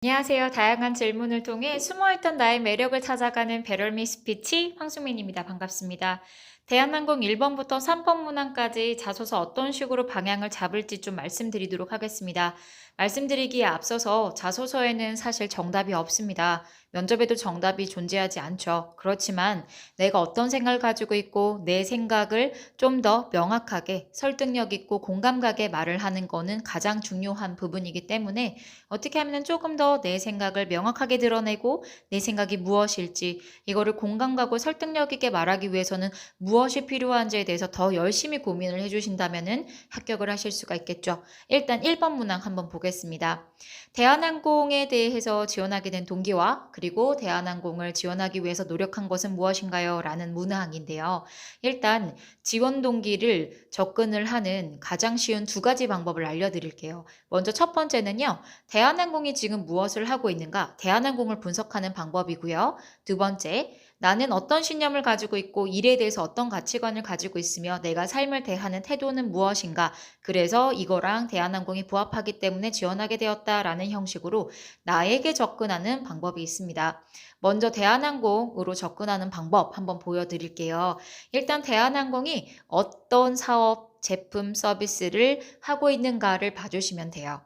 안녕하세요. 다양한 질문을 통해 숨어있던 나의 매력을 찾아가는 배럴미 스피치 황수민입니다. 반갑습니다. 대한항공 1번부터 3번 문항까지 자소서 어떤 식으로 방향을 잡을지 좀 말씀드리도록 하겠습니다. 말씀드리기에 앞서서 자소서에는 사실 정답이 없습니다. 면접에도 정답이 존재하지 않죠. 그렇지만 내가 어떤 생각을 가지고 있고 내 생각을 좀 더 명확하게 설득력 있고 공감 가게 말을 하는 거는 가장 중요한 부분이기 때문에 어떻게 하면 조금 더 내 생각을 명확하게 드러내고 내 생각이 무엇일지 이거를 공감 가고 설득력 있게 말하기 위해서는 무엇이 필요한지에 대해서 더 열심히 고민을 해주신다면은 합격을 하실 수가 있겠죠. 일단 1번 문항 한번 보겠습니다. 대한항공에 대해서 지원하게 된 동기와 그리고 대한항공을 지원하기 위해서 노력한 것은 무엇인가요? 라는 문항인데요. 일단 지원 동기를 접근을 하는 가장 쉬운 두 가지 방법을 알려드릴게요. 먼저 첫 번째는요. 대한항공이 지금 무엇을 하고 있는가? 대한항공을 분석하는 방법이고요. 두 번째, 나는 어떤 신념을 가지고 있고 일에 대해서 어떤 가치관을 가지고 있으며 내가 삶을 대하는 태도는 무엇인가? 그래서 이거랑 대한항공이 부합하기 때문에 지원하게 되었다라는 형식으로 나에게 접근하는 방법이 있습니다. 먼저 대한항공으로 접근하는 방법 한번 보여드릴게요. 일단 대한항공이 어떤 사업, 제품, 서비스를 하고 있는가를 봐주시면 돼요.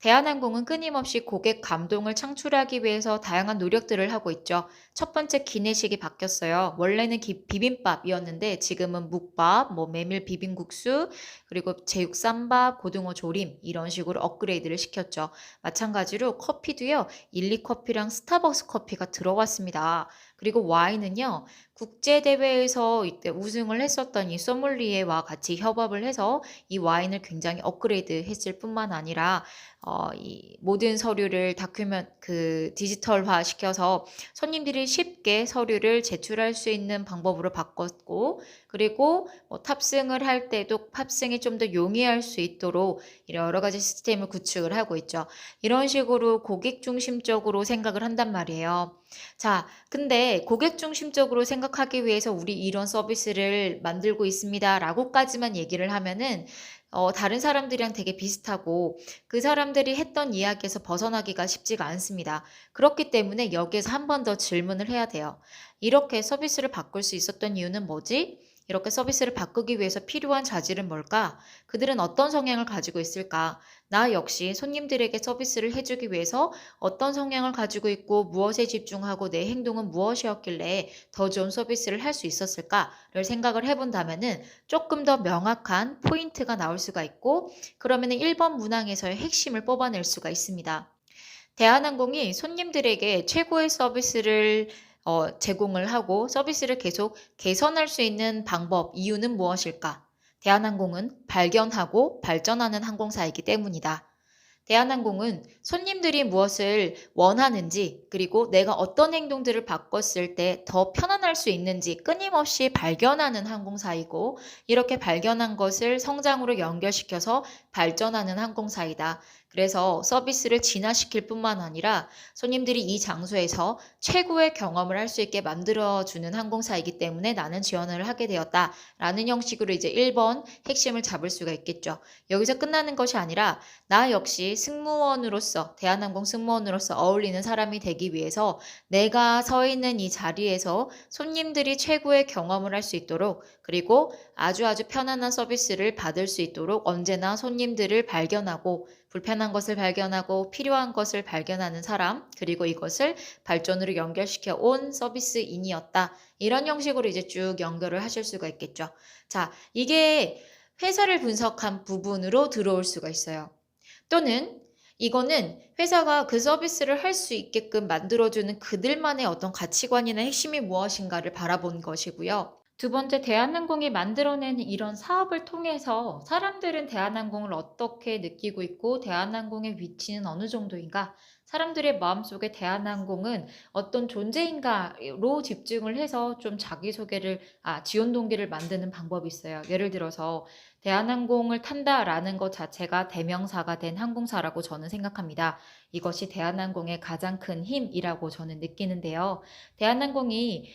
대한항공은 끊임없이 고객 감동을 창출하기 위해서 다양한 노력들을 하고 있죠. 첫 번째 기내식이 바뀌었어요. 원래는 비빔밥이었는데 지금은 묵밥, 메밀 비빔국수, 그리고 제육 쌈밥, 고등어 조림 이런 식으로 업그레이드를 시켰죠. 마찬가지로 커피도요. 일리커피랑 스타벅스 커피가 들어왔습니다. 그리고 와인은요. 국제대회에서 이때 우승을 했었던 이 소믈리에와 같이 협업을 해서 이 와인을 굉장히 업그레이드 했을 뿐만 아니라 이 모든 서류를 디지털화 시켜서 손님들이 쉽게 서류를 제출할 수 있는 방법으로 바꿨고, 그리고 탑승을 할 때도 탑승이 좀 더 용이할 수 있도록 여러 가지 시스템을 구축을 하고 있죠. 이런 식으로 고객 중심적으로 생각을 한단 말이에요. 자, 근데 고객 중심적으로 생각하기 위해서 우리 이런 서비스를 만들고 있습니다. 라고까지만 얘기를 하면은 다른 사람들이랑 되게 비슷하고 그 사람들이 했던 이야기에서 벗어나기가 쉽지가 않습니다. 그렇기 때문에 여기에서 한 번 더 질문을 해야 돼요. 이렇게 서비스를 바꿀 수 있었던 이유는 뭐지? 이렇게 서비스를 바꾸기 위해서 필요한 자질은 뭘까? 그들은 어떤 성향을 가지고 있을까? 나 역시 손님들에게 서비스를 해주기 위해서 어떤 성향을 가지고 있고 무엇에 집중하고 내 행동은 무엇이었길래 더 좋은 서비스를 할 수 있었을까를 생각을 해본다면은 조금 더 명확한 포인트가 나올 수가 있고 그러면은 1번 문항에서의 핵심을 뽑아낼 수가 있습니다. 대한항공이 손님들에게 최고의 서비스를 제공을 하고 서비스를 계속 개선할 수 있는 방법, 이유는 무엇일까? 대한항공은 발견하고 발전하는 항공사이기 때문이다. 대한항공은 손님들이 무엇을 원하는지, 그리고 내가 어떤 행동들을 바꿨을 때 더 편안할 수 있는지 끊임없이 발견하는 항공사이고, 이렇게 발견한 것을 성장으로 연결시켜서 발전하는 항공사이다. 그래서 서비스를 진화시킬 뿐만 아니라 손님들이 이 장소에서 최고의 경험을 할 수 있게 만들어주는 항공사이기 때문에 나는 지원을 하게 되었다. 라는 형식으로 이제 1번 핵심을 잡을 수가 있겠죠. 여기서 끝나는 것이 아니라 나 역시 승무원으로서, 대한항공 승무원으로서 어울리는 사람이 되기 위해서 내가 서 있는 이 자리에서 손님들이 최고의 경험을 할 수 있도록, 그리고 아주 편안한 서비스를 받을 수 있도록 언제나 손님들을 발견하고 불편한 것을 발견하고 필요한 것을 발견하는 사람, 그리고 이것을 발전으로 연결시켜 온 서비스인이었다. 이런 형식으로 이제 쭉 연결을 하실 수가 있겠죠. 자, 이게 회사를 분석한 부분으로 들어올 수가 있어요. 또는 이거는 회사가 그 서비스를 할 수 있게끔 만들어주는 그들만의 어떤 가치관이나 핵심이 무엇인가를 바라본 것이고요. 두 번째, 대한항공이 만들어낸 이런 사업을 통해서 사람들은 대한항공을 어떻게 느끼고 있고 대한항공의 위치는 어느 정도인가? 사람들의 마음속에 대한항공은 어떤 존재인가로 집중을 해서 좀 자기소개를, 지원 동기를 만드는 방법이 있어요. 예를 들어서 대한항공을 탄다라는 것 자체가 대명사가 된 항공사라고 저는 생각합니다. 이것이 대한항공의 가장 큰 힘이라고 저는 느끼는데요. 대한항공이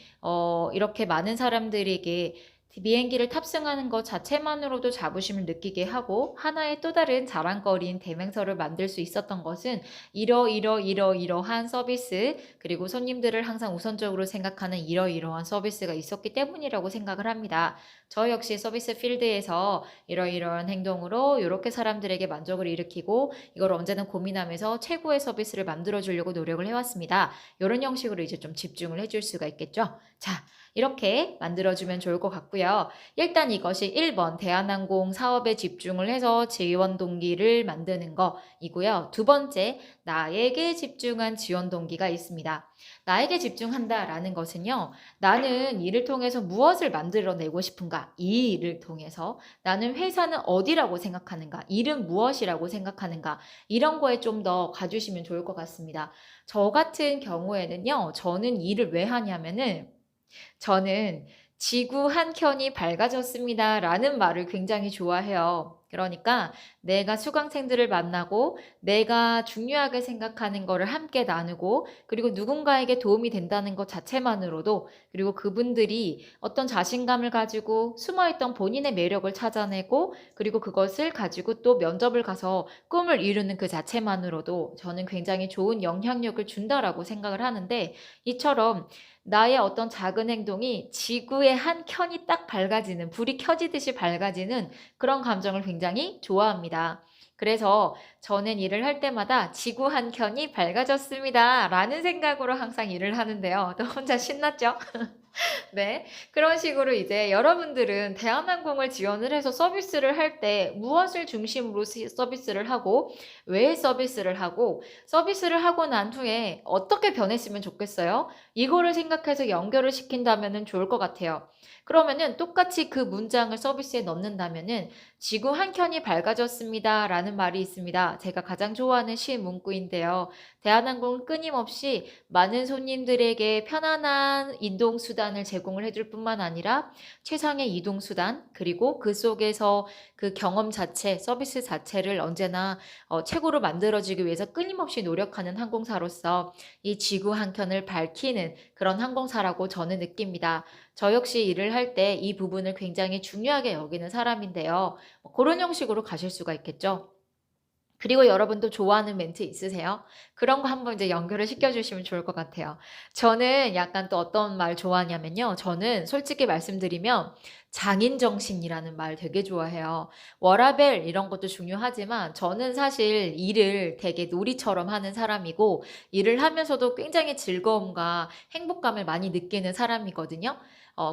이렇게 많은 사람들에게 비행기를 탑승하는 것 자체만으로도 자부심을 느끼게 하고 하나의 또 다른 자랑거리인 대명사를 만들 수 있었던 것은 이러이러한 서비스, 그리고 손님들을 항상 우선적으로 생각하는 이러이러한 서비스가 있었기 때문이라고 생각을 합니다. 저 역시 서비스 필드에서 이러이러한 행동으로 이렇게 사람들에게 만족을 일으키고 이걸 언제나 고민하면서 최고의 서비스를 만들어 주려고 노력을 해왔습니다. 이런 형식으로 이제 좀 집중을 해줄 수가 있겠죠. 자, 이렇게 만들어주면 좋을 것 같고요. 일단 이것이 1번 대한항공 사업에 집중을 해서 지원 동기를 만드는 거이고요. 두 번째, 나에게 집중한 지원 동기가 있습니다. 나에게 집중한다라는 것은요. 나는 이를 통해서 무엇을 만들어내고 싶은가? 이 일을 통해서 나는 회사는 어디라고 생각하는가? 일은 무엇이라고 생각하는가? 이런 거에 좀 더 가주시면 좋을 것 같습니다. 저 같은 경우에는요. 저는 일을 왜 하냐면은 저는 지구 한 켠이 밝아졌습니다. 라는 말을 굉장히 좋아해요. 그러니까 내가 수강생들을 만나고 내가 중요하게 생각하는 거를 함께 나누고 그리고 누군가에게 도움이 된다는 것 자체만으로도 그리고 그분들이 어떤 자신감을 가지고 숨어있던 본인의 매력을 찾아내고 그리고 그것을 가지고 또 면접을 가서 꿈을 이루는 그 자체만으로도 저는 굉장히 좋은 영향력을 준다라고 생각을 하는데 이처럼 나의 어떤 작은 행동이 지구의 한 켠이 딱 밝아지는, 불이 켜지듯이 밝아지는 그런 감정을 굉장히 좋아합니다. 그래서 저는 일을 할 때마다 지구 한 켠이 밝아졌습니다. 라는 생각으로 항상 일을 하는데요. 또 혼자 신났죠? 네. 그런 식으로 이제 여러분들은 대한항공을 지원을 해서 서비스를 할 때 무엇을 중심으로 서비스를 하고 왜 서비스를 하고 서비스를 하고 난 후에 어떻게 변했으면 좋겠어요? 이거를 생각해서 연결을 시킨다면은 좋을 것 같아요. 그러면은 똑같이 그 문장을 서비스에 넣는다면은 지구 한 켠이 밝아졌습니다. 라는 말이 있습니다. 제가 가장 좋아하는 시 문구인데요. 대한항공은 끊임없이 많은 손님들에게 편안한 이동수단을 제공을 해줄 뿐만 아니라 최상의 이동수단, 그리고 그 속에서 그 경험 자체, 서비스 자체를 언제나 최고로 만들어지기 위해서 끊임없이 노력하는 항공사로서 이 지구 한켠을 밝히는 그런 항공사라고 저는 느낍니다. 저 역시 일을 할 때 이 부분을 굉장히 중요하게 여기는 사람인데요. 그런 형식으로 가실 수가 있겠죠. 그리고 여러분도 좋아하는 멘트 있으세요? 그런 거 한번 이제 연결을 시켜주시면 좋을 것 같아요. 저는 약간 또 어떤 말 좋아하냐면요. 저는 솔직히 말씀드리면 장인정신이라는 말 되게 좋아해요. 워라밸 이런 것도 중요하지만 저는 사실 일을 되게 놀이처럼 하는 사람이고 일을 하면서도 굉장히 즐거움과 행복감을 많이 느끼는 사람이거든요.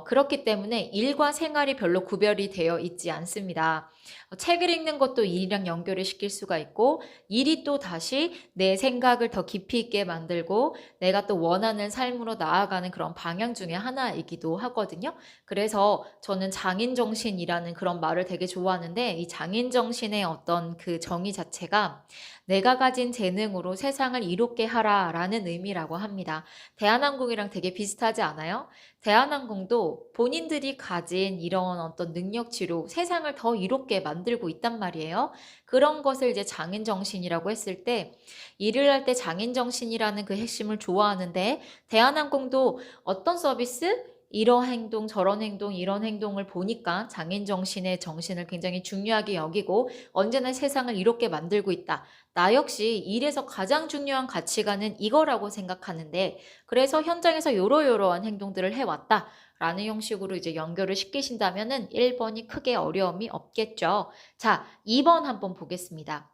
그렇기 때문에 일과 생활이 별로 구별이 되어 있지 않습니다. 책을 읽는 것도 일이랑 연결을 시킬 수가 있고 일이 또 다시 내 생각을 더 깊이 있게 만들고 내가 또 원하는 삶으로 나아가는 그런 방향 중에 하나이기도 하거든요. 그래서 저는 장인정신이라는 그런 말을 되게 좋아하는데 이 장인정신의 어떤 그 정의 자체가 내가 가진 재능으로 세상을 이롭게 하라라는 의미라고 합니다. 대한항공이랑 되게 비슷하지 않아요? 대한항공도 본인들이 가진 이런 어떤 능력치로 세상을 더 이롭게 만들고 있단 말이에요. 그런 것을 이제 장인정신이라고 했을 때 일을 할 때 장인정신이라는 그 핵심을 좋아하는데 대한항공도 어떤 서비스? 이런 행동, 저런 행동, 이런 행동을 보니까 장인정신의 정신을 굉장히 중요하게 여기고 언제나 세상을 이롭게 만들고 있다. 나 역시 일에서 가장 중요한 가치관은 이거라고 생각하는데 그래서 현장에서 요러요러한 행동들을 해왔다. 라는 형식으로 이제 연결을 시키신다면은 1번이 크게 어려움이 없겠죠. 자, 2번 한번 보겠습니다.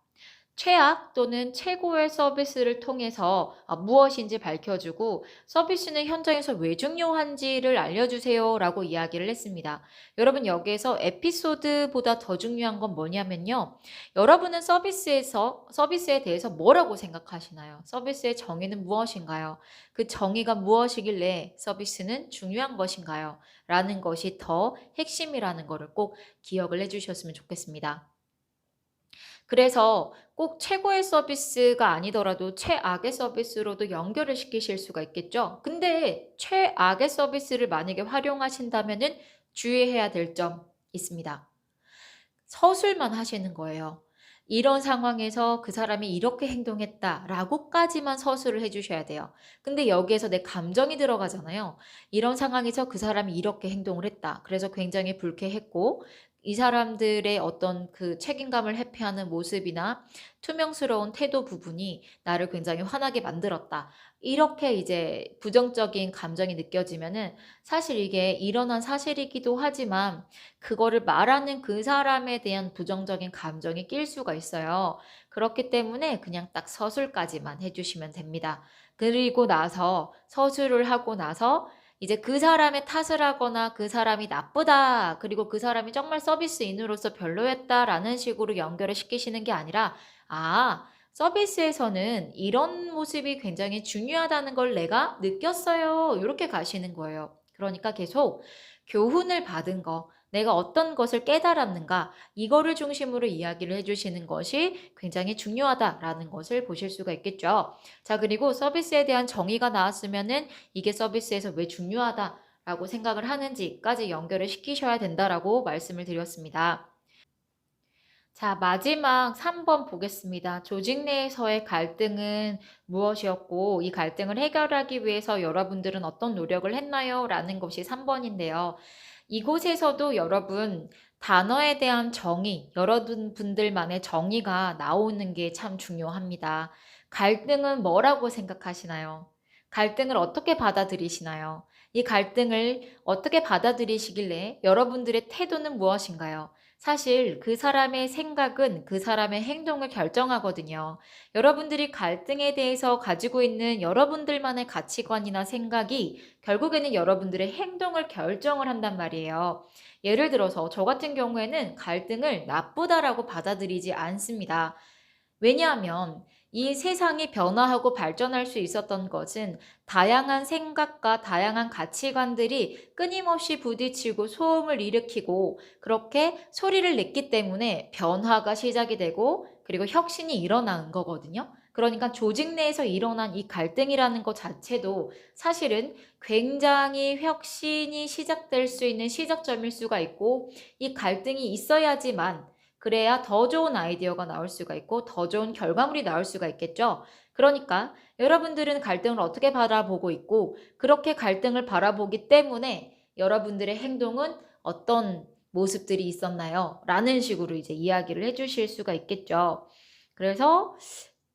최악 또는 최고의 서비스를 통해서 무엇인지 밝혀주고 서비스는 현장에서 왜 중요한지를 알려주세요 라고 이야기를 했습니다. 여러분 여기에서 에피소드보다 더 중요한 건 뭐냐면요. 여러분은 서비스에 대해서 뭐라고 생각하시나요? 서비스의 정의는 무엇인가요? 그 정의가 무엇이길래 서비스는 중요한 것인가요? 라는 것이 더 핵심이라는 것을 꼭 기억을 해주셨으면 좋겠습니다. 그래서 꼭 최고의 서비스가 아니더라도 최악의 서비스로도 연결을 시키실 수가 있겠죠. 근데 최악의 서비스를 만약에 활용하신다면은 주의해야 될 점 있습니다. 서술만 하시는 거예요. 이런 상황에서 그 사람이 이렇게 행동했다라고까지만 서술을 해 주셔야 돼요. 근데 여기에서 내 감정이 들어가잖아요. 이런 상황에서 그 사람이 이렇게 행동을 했다. 그래서 굉장히 불쾌했고 이 사람들의 어떤 그 책임감을 회피하는 모습이나 투명스러운 태도 부분이 나를 굉장히 화나게 만들었다. 이렇게 이제 부정적인 감정이 느껴지면은 사실 이게 일어난 사실이기도 하지만 그거를 말하는 그 사람에 대한 부정적인 감정이 낄 수가 있어요. 그렇기 때문에 그냥 딱 서술까지만 해 주시면 됩니다. 그리고 나서 서술을 하고 나서 이제 그 사람의 탓을 하거나 '그 사람이 나쁘다. 그리고 그 사람이 정말 서비스인으로서 별로였다.'라는 식으로 연결을 시키시는 게 아니라 '아 서비스에서는 이런 모습이 굉장히 중요하다는 걸 내가 느꼈어요.' 요렇게 가시는 거예요. 그러니까 계속 교훈을 받은 거, 내가 어떤 것을 깨달았는가, 이거를 중심으로 이야기를 해 주시는 것이 굉장히 중요하다라는 것을 보실 수가 있겠죠. 자, 그리고 서비스에 대한 정의가 나왔으면은 이게 서비스에서 왜 중요하다라고 생각을 하는지까지 연결을 시키셔야 된다라고 말씀을 드렸습니다. 자, 마지막 3번 보겠습니다. 조직 내에서의 갈등은 무엇이었고, 이 갈등을 해결하기 위해서 여러분들은 어떤 노력을 했나요? 라는 것이 3번인데요. 이곳에서도 여러분, 단어에 대한 정의, 여러분들만의 정의가 나오는 게 참 중요합니다. 갈등은 뭐라고 생각하시나요? 갈등을 어떻게 받아들이시나요? 이 갈등을 어떻게 받아들이시길래 여러분들의 태도는 무엇인가요? 사실 그 사람의 생각은 그 사람의 행동을 결정하거든요. 여러분들이 갈등에 대해서 가지고 있는 여러분들만의 가치관이나 생각이 결국에는 여러분들의 행동을 결정을 한단 말이에요. 예를 들어서 저 같은 경우에는 갈등을 나쁘다라고 받아들이지 않습니다. 왜냐하면 이 세상이 변화하고 발전할 수 있었던 것은 다양한 생각과 다양한 가치관들이 끊임없이 부딪히고 소음을 일으키고 그렇게 소리를 냈기 때문에 변화가 시작이 되고 그리고 혁신이 일어나는 거거든요. 그러니까 조직 내에서 일어난 이 갈등이라는 것 자체도 사실은 굉장히 혁신이 시작될 수 있는 시작점일 수가 있고 이 갈등이 있어야지만 그래야 더 좋은 아이디어가 나올 수가 있고 더 좋은 결과물이 나올 수가 있겠죠. 그러니까 여러분들은 갈등을 어떻게 바라보고 있고 그렇게 갈등을 바라보기 때문에 여러분들의 행동은 어떤 모습들이 있었나요? 라는 식으로 이제 이야기를 해 주실 수가 있겠죠. 그래서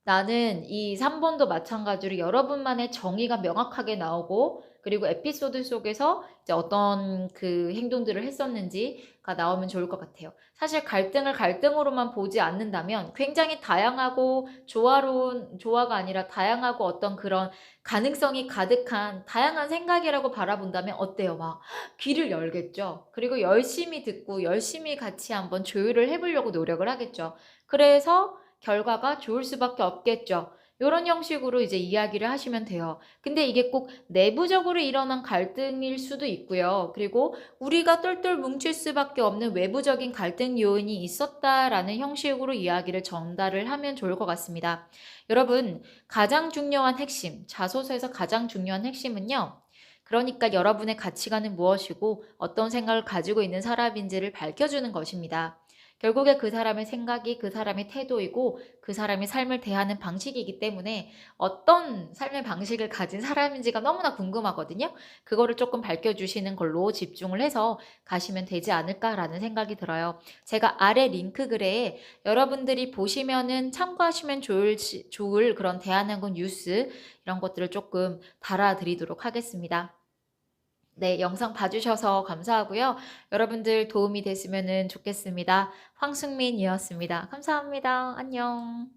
나는 이 3번도 마찬가지로 여러분만의 정의가 명확하게 나오고 그리고 에피소드 속에서 이제 어떤 그 행동들을 했었는지가 나오면 좋을 것 같아요. 사실 갈등을 갈등으로만 보지 않는다면 굉장히 다양하고 조화로운 조화가 아니라 다양하고 어떤 그런 가능성이 가득한 다양한 생각이라고 바라본다면 어때요? 막 귀를 열겠죠. 그리고 열심히 듣고 열심히 같이 한번 조율을 해 보려고 노력을 하겠죠. 그래서 결과가 좋을 수밖에 없겠죠. 요런 형식으로 이제 이야기를 하시면 돼요. 근데 이게 꼭 내부적으로 일어난 갈등일 수도 있고요. 그리고 우리가 똘똘 뭉칠 수밖에 없는 외부적인 갈등 요인이 있었다라는 형식으로 이야기를 전달을 하면 좋을 것 같습니다. 여러분, 가장 중요한 핵심, 자소서에서 가장 중요한 핵심은요. 그러니까 여러분의 가치관은 무엇이고 어떤 생각을 가지고 있는 사람인지를 밝혀주는 것입니다. 결국에 그 사람의 생각이 그 사람의 태도이고 그 사람이 삶을 대하는 방식이기 때문에 어떤 삶의 방식을 가진 사람인지가 너무나 궁금하거든요. 그거를 조금 밝혀주시는 걸로 집중을 해서 가시면 되지 않을까라는 생각이 들어요. 제가 아래 링크 글에 여러분들이 보시면은 참고하시면 좋을 그런 대한항공 뉴스 이런 것들을 조금 달아드리도록 하겠습니다. 네, 영상 봐주셔서 감사하고요. 여러분들 도움이 됐으면 좋겠습니다. 황승민이었습니다. 감사합니다. 안녕.